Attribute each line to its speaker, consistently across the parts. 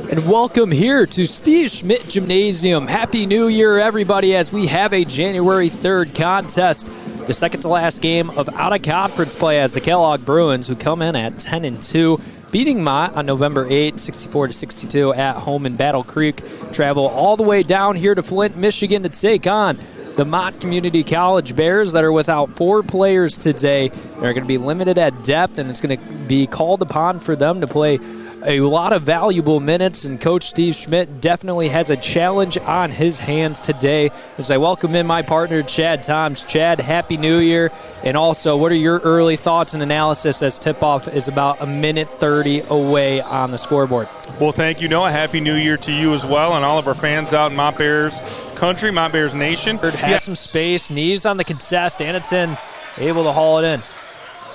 Speaker 1: And welcome here to Steve Schmidt Gymnasium. Happy New Year, everybody, as we have a January 3rd contest. The second to last game of out-of-conference play as the Kellogg Bruins, who come in at 10-2, beating Mott on November 8, 64-62 at home in Battle Creek. Travel all the way down here to Flint, Michigan to take on the Mott Community College Bears that are without 4 players today. They're going to be limited at depth, and it's going to be called upon for them to play a lot of valuable minutes, and Coach Steve Schmidt definitely has a challenge on his hands today. As I welcome in my partner, Chad Toms. Chad, Happy New Year, and also, what are your early thoughts and analysis as tip-off is about a minute 30 away on the scoreboard?
Speaker 2: Well, thank you, Noah. Happy New Year to you as well, and all of our fans out in Mott Bears country, Mott Bears Nation.
Speaker 1: Has some space, knees on the contest, Anneton able to haul it in.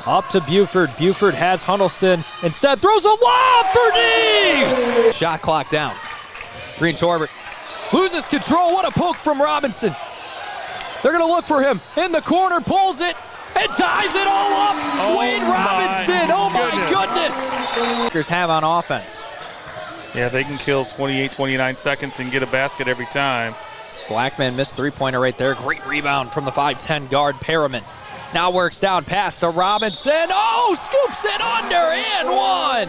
Speaker 1: Up to Buford. Buford has Huddleston. Instead, throws a lob for Neves! Shot clock down. Green Torbert loses control. What a poke from Robinson. They're going to look for him. In the corner, pulls it, and ties it all up. Wade Robinson. Oh, my goodness. Lakers have on offense.
Speaker 2: Yeah, they can kill 28, 29 seconds and get a basket every time.
Speaker 1: Blackman missed three-pointer right there. Great rebound from the 5'10 guard, Perriman. Now works down pass to Robinson. Oh, scoops it under and one.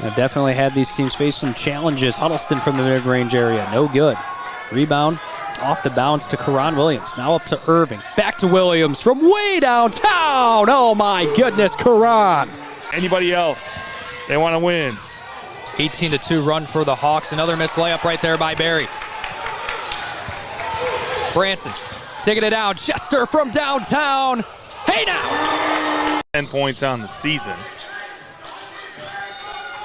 Speaker 3: I've definitely had these teams face some challenges. Huddleston from the mid-range area, no good. Rebound off the bounce to Karan Williams. Now up to Irving.
Speaker 1: Back to Williams from way downtown. Oh my goodness, Karan.
Speaker 2: Anybody else? They want to win.
Speaker 1: 18-2 run for the Hawks. Another missed layup right there by Barry. Branson taking it down. Chester from downtown. Hey now!
Speaker 2: 10 points on the season.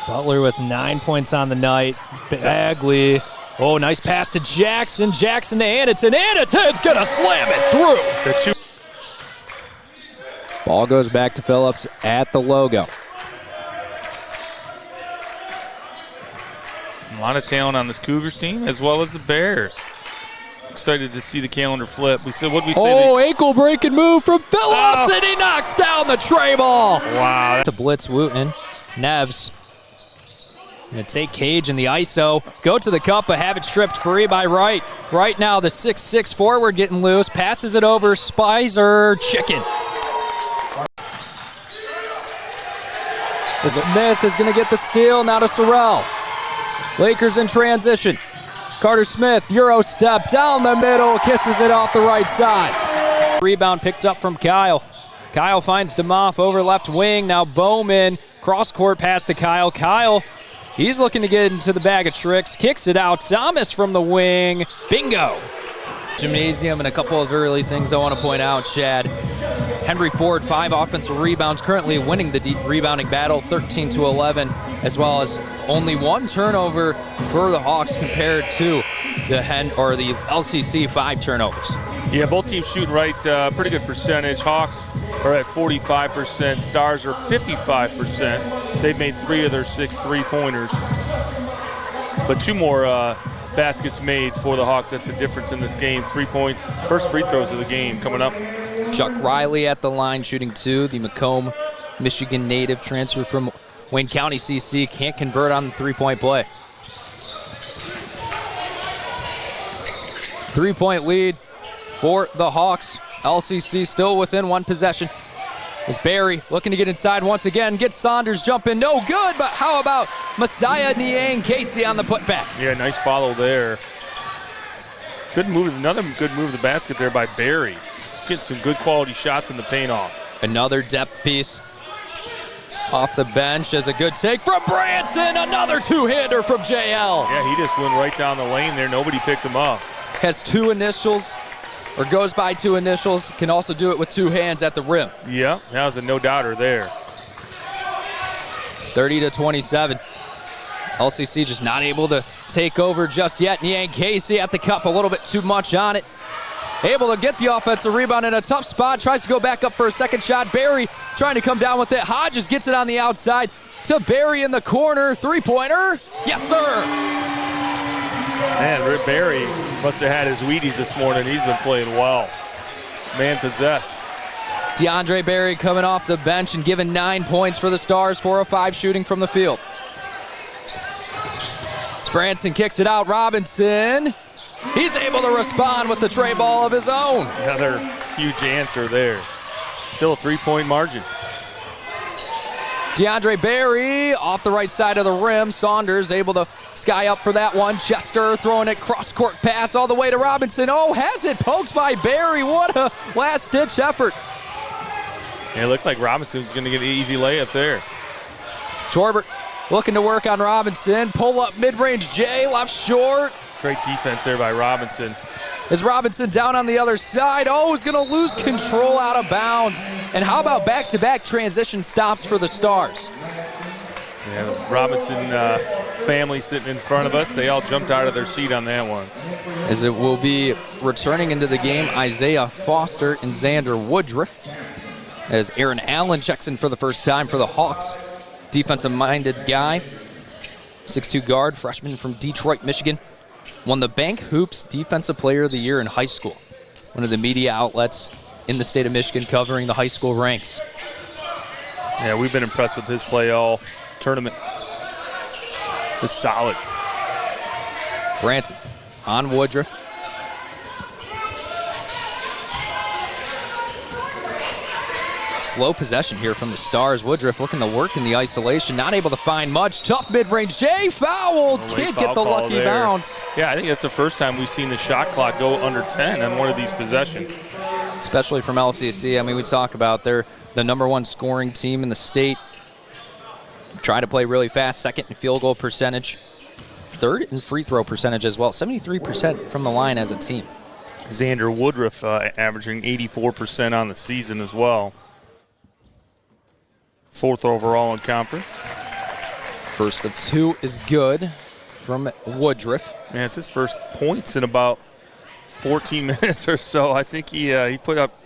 Speaker 1: Butler with 9 points on the night. Bagley. Oh, nice pass to Jackson. Jackson to Anneton. Anneton's going to slam it through. Ball goes back to Phillips at the logo.
Speaker 2: A lot of talent on this Cougars team as well as the Bears. Excited to see the calendar flip. We said, what did we say?
Speaker 1: Oh, ankle breaking move from Phillips, and he knocks down the tray ball.
Speaker 2: Wow.
Speaker 1: To blitz Wooten. Neves. Gonna take Cage in the ISO. Go to the cup, but have it stripped free by Wright. Right now, the 6'6 forward getting loose. Passes it over. Spicer. Chicken. Smith is gonna get the steal. Now to Sorrell. Lakers in transition. Carter Smith, Euro step down the middle, kisses it off the right side. Rebound picked up from Kyle. Kyle finds DeMoff over left wing. Now Bowman, cross-court pass to Kyle. Kyle, he's looking to get into the bag of tricks. Kicks it out. Thomas from the wing. Bingo. Gymnasium, and a couple of early things I want to point out, Chad. Henry Ford, 5 offensive rebounds, currently winning the rebounding battle, 13-11, as well as only 1 turnover for the Hawks compared to the LCC 5 turnovers.
Speaker 2: Yeah, both teams shooting right, pretty good percentage. Hawks are at 45%, Stars are 55%. They've made 3 of their 6 3-pointers, but 2 more baskets made for the Hawks. That's the difference in this game. 3 points, first free throws of the game coming up.
Speaker 1: Chuck Riley at the line shooting 2. The Macomb, Michigan native transfer from Wayne County CC can't convert on the 3-point play. 3-point lead for the Hawks. LCC still within 1 possession. As Barry looking to get inside once again. Gets Saunders jumping. No good, but how about Messiah Niang Casey on the putback?
Speaker 2: Yeah, nice follow there. Good move. Another good move to the basket there by Barry. Let's get some good quality shots in the paint off.
Speaker 1: Another depth piece off the bench as a good take from Branson. Another 2-hander from JL.
Speaker 2: Yeah, he just went right down the lane there. Nobody picked him up.
Speaker 1: Has 2 initials, or goes by 2 initials. Can also do it with 2 hands at the rim.
Speaker 2: Yeah, that was a no-doubter there.
Speaker 1: 30-27. LCC just not able to take over just yet. Niang Casey at the cup, a little bit too much on it. Able to get the offensive rebound in a tough spot. Tries to go back up for a second shot. Barry trying to come down with it. Hodges gets it on the outside to Barry in the corner. 3-pointer. Yes, sir.
Speaker 2: Man, Rip Barry must have had his Wheaties this morning. He's been playing well. Man possessed.
Speaker 1: DeAndre Berry coming off the bench and giving 9 points for the Stars, 4 of 5 shooting from the field. Branson kicks it out. Robinson, he's able to respond with the tray ball of his own.
Speaker 2: Another huge answer there. Still a 3-point margin.
Speaker 1: DeAndre Berry off the right side of the rim. Saunders able to sky up for that one. Chester throwing it cross-court pass all the way to Robinson. Oh, has it poked by Berry. What a last-ditch effort.
Speaker 2: Yeah, it looked like Robinson's going to get an easy layup there.
Speaker 1: Torbert looking to work on Robinson. Pull up mid-range J, left short.
Speaker 2: Great defense there by Robinson.
Speaker 1: Is Robinson down on the other side? Oh, he's going to lose control out of bounds. And how about back-to-back transition stops for the Stars?
Speaker 2: Yeah, Robinson family sitting in front of us. They all jumped out of their seat on that one.
Speaker 1: As it will be returning into the game, Isaiah Foster and Xander Woodruff. As Aaron Allen checks in for the first time for the Hawks. Defensive-minded guy, 6'2 guard, freshman from Detroit, Michigan. Won the Bank Hoops Defensive Player of the Year in high school. One of the media outlets in the state of Michigan covering the high school ranks.
Speaker 2: Yeah, we've been impressed with his play all tournament. Just solid.
Speaker 1: Branson on Woodruff. Slow possession here from the Stars. Woodruff looking to work in the isolation. Not able to find much. Tough mid-range. Jay fouled. Can't get the lucky bounce.
Speaker 2: Yeah, I think that's the first time we've seen the shot clock go under 10 on one of these possessions.
Speaker 1: Especially from LCC. I mean, we talk about they're the #1 scoring team in the state. Try to play really fast. Second in field goal percentage. Third in free throw percentage as well. 73% from the line as a team.
Speaker 2: Xander Woodruff averaging 84% on the season as well. 4th overall in conference.
Speaker 1: First of 2 is good from Woodruff.
Speaker 2: Man, it's his first points in about 14 minutes or so. I think he put up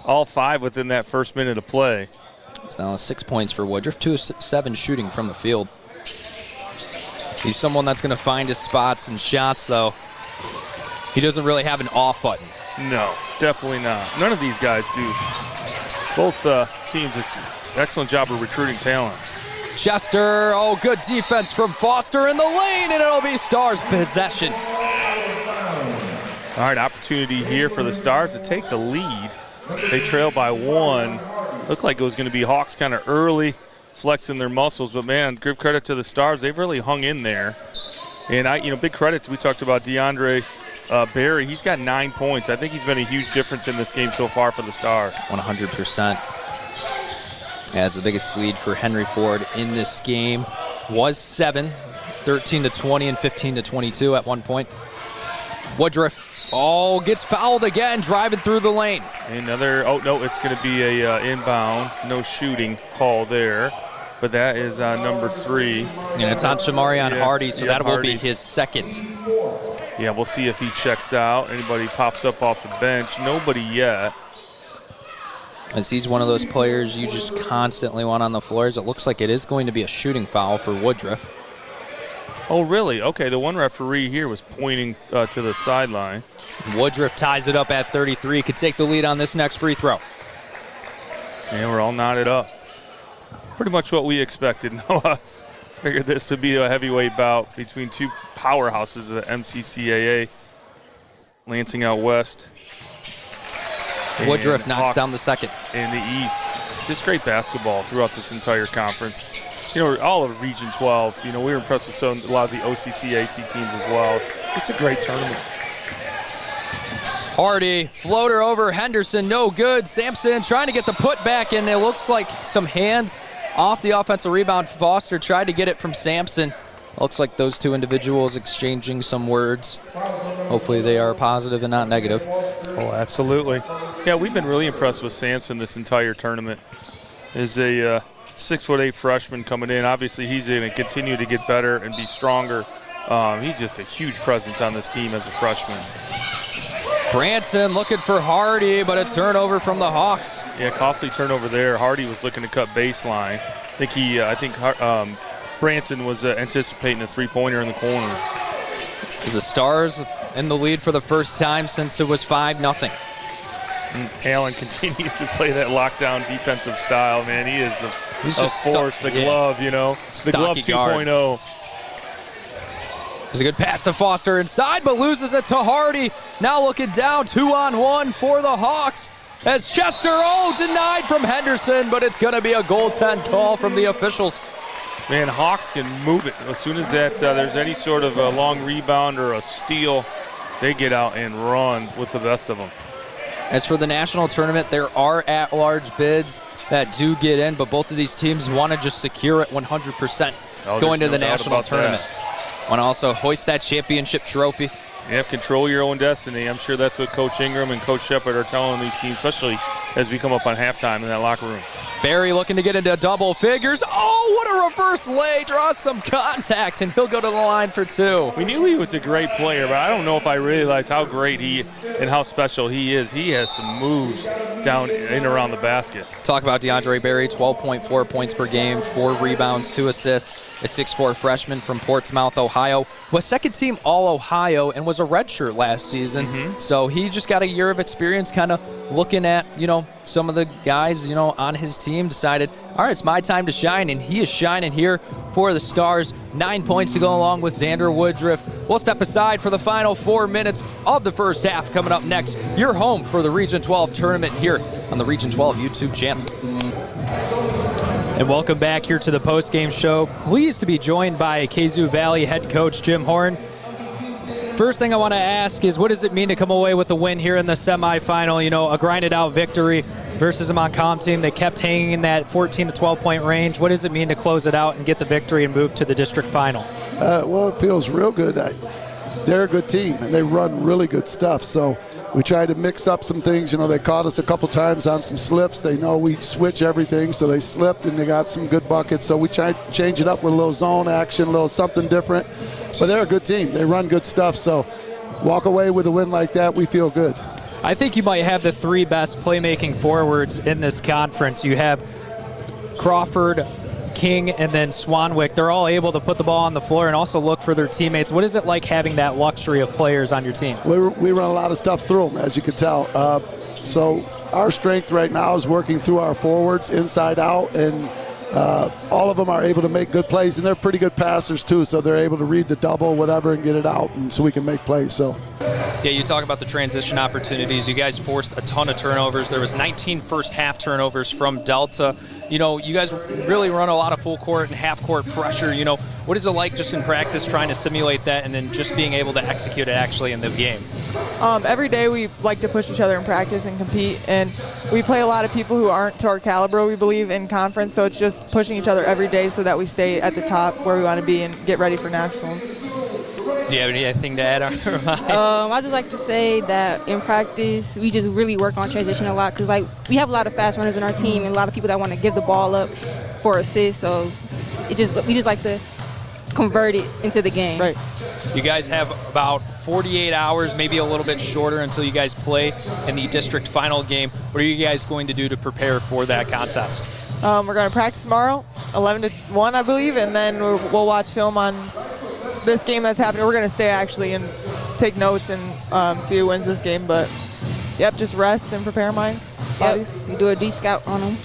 Speaker 2: all 5 within that first minute of play.
Speaker 1: It's now 6 points for Woodruff, 2 of 7 shooting from the field. He's someone that's going to find his spots and shots, though. He doesn't really have an off button.
Speaker 2: No, definitely not. None of these guys do. Both teams just excellent job of recruiting talent.
Speaker 1: Chester, oh, good defense from Foster in the lane, and it'll be Stars possession.
Speaker 2: All right, opportunity here for the Stars to take the lead. They trail by 1. Looked like it was going to be Hawks kind of early, flexing their muscles, but man, give credit to the Stars. They've really hung in there. And big credit. We talked about DeAndre Berry. He's got 9 points. I think he's been a huge difference in this game so far for the Stars.
Speaker 1: 100%. As the biggest lead for Henry Ford in this game was 7, 13-20 and 15-22 at one point. Woodruff, gets fouled again, driving through the lane.
Speaker 2: Another, it's going to be a inbound, no shooting call there. But that is number 3.
Speaker 1: And it's on Shamarion Hardy, so that will be his second.
Speaker 2: Yeah, we'll see if he checks out. Anybody pops up off the bench. Nobody yet.
Speaker 1: As he's one of those players you just constantly want on the floors. It looks like it is going to be a shooting foul for Woodruff.
Speaker 2: Oh, really? Okay, the one referee here was pointing to the sideline.
Speaker 1: Woodruff ties it up at 33. Could take the lead on this next free throw.
Speaker 2: And we're all knotted up. Pretty much what we expected. Noah figured this would be a heavyweight bout between 2 powerhouses of the MCCAA. Lansing out west.
Speaker 1: Woodruff knocks down the second.
Speaker 2: In the East. Just great basketball throughout this entire conference. All of Region 12. We were impressed with a lot of the OCCAC teams as well. Just a great tournament.
Speaker 1: Hardy, floater over Henderson, no good. Sampson trying to get the putback, and it looks like some hands off the offensive rebound. Foster tried to get it from Sampson. Looks like those 2 individuals exchanging some words. Hopefully they are positive and not negative.
Speaker 2: Oh, absolutely. Yeah, we've been really impressed with Sampson this entire tournament. Is a 6'8" freshman coming in. Obviously, he's going to continue to get better and be stronger. He's just a huge presence on this team as a freshman.
Speaker 1: Branson looking for Hardy, but a turnover from the Hawks.
Speaker 2: Yeah, costly turnover there. Hardy was looking to cut baseline. I think Branson was anticipating a 3-pointer in the corner.
Speaker 1: Is the Stars in the lead for the first time since it was 5-0.
Speaker 2: Allen continues to play that lockdown defensive style, man. He is a force, the glove, you know. The glove 2.0.
Speaker 1: There's a good pass to Foster inside, but loses it to Hardy. Now looking down, 2-on-1 for the Hawks. As Chester, denied from Henderson, but it's going to be a goaltend call from the officials.
Speaker 2: Man, Hawks can move it. As soon as there's any sort of a long rebound or a steal, they get out and run with the best of them.
Speaker 1: As for the national tournament, there are at-large bids that do get in, but both of these teams want to just secure it 100% going to the national tournament. Want to also hoist that championship trophy.
Speaker 2: Yep, control your own destiny. I'm sure that's what Coach Ingram and Coach Shepard are telling these teams, especially as we come up on halftime in that locker room.
Speaker 1: Barry looking to get into double figures. Oh, what a reverse lay. Draws some contact, and he'll go to the line for 2.
Speaker 2: We knew he was a great player, but I don't know if I realized how great he and how special he is. He has some moves down in and around the basket.
Speaker 1: Talk about DeAndre Barry, 12.4 points per game, 4 rebounds, 2 assists, a 6'4 freshman from Portsmouth, Ohio. Was second-team All-Ohio and was a redshirt last season. So he just got a year of experience kind of looking at, some of the guys, on his team, decided, all right, it's my time to shine, and he is shining here for the Stars. 9 points to go along with Xander Woodruff. We'll step aside for the final 4 minutes of the first half. Coming up next, you're home for the Region 12 tournament here on the Region 12 YouTube channel.
Speaker 3: And welcome back here to the post-game show. Pleased to be joined by Kazoo Valley head coach Jim Horn. First thing I want to ask is, what does it mean to come away with a win here in the semifinal? A grinded-out victory versus a Montcalm team. They kept hanging in that 14 to 12-point range. What does it mean to close it out and get the victory and move to the district final?
Speaker 4: Well, it feels real good. They're a good team, and they run really good stuff. So we tried to mix up some things. They caught us a couple times on some slips. They know we switch everything, so they slipped, and they got some good buckets. So we tried to change it up with a little zone action, a little something different. But they're a good team. They run good stuff. So walk away with a win like that, we feel good.
Speaker 3: I think you might have the 3 best playmaking forwards in this conference. You have Crawford, King, and then Swanwick. They're all able to put the ball on the floor and also look for their teammates. What is it like having that luxury of players on your team?
Speaker 4: We run a lot of stuff through them, as you can tell. So our strength right now is working through our forwards inside out, and all of them are able to make good plays, and they're pretty good passers too, so they're able to read the double, whatever, and get it out, and so we can make plays. So.
Speaker 1: Yeah, you talk about the transition opportunities. You guys forced a ton of turnovers. There was 19 first-half turnovers from Delta. You guys really run a lot of full court and half-court pressure. What is it like just in practice trying to simulate that and then just being able to execute it actually in the game?
Speaker 5: Every day we like to push each other in practice and compete, and we play a lot of people who aren't to our caliber, we believe, in conference, so it's just pushing each other every day so that we stay at the top where we want to be and get ready for nationals.
Speaker 1: Do you have anything to add?
Speaker 6: I just like to say that in practice, we just really work on transition a lot because, we have a lot of fast runners in our team and a lot of people that want to give the ball up for assists. So we just like to convert it into the game.
Speaker 5: Right.
Speaker 1: You guys have about 48 hours, maybe a little bit shorter, until you guys play in the district final game. What are you guys going to do to prepare for that contest?
Speaker 5: We're going to practice tomorrow, 11 to 1, I believe, and then we'll watch film on this game that's happening. We're going to stay actually and take notes and see who wins this game. But, just rest and prepare minds, bodies.
Speaker 6: Yep. You do a D-scout on them.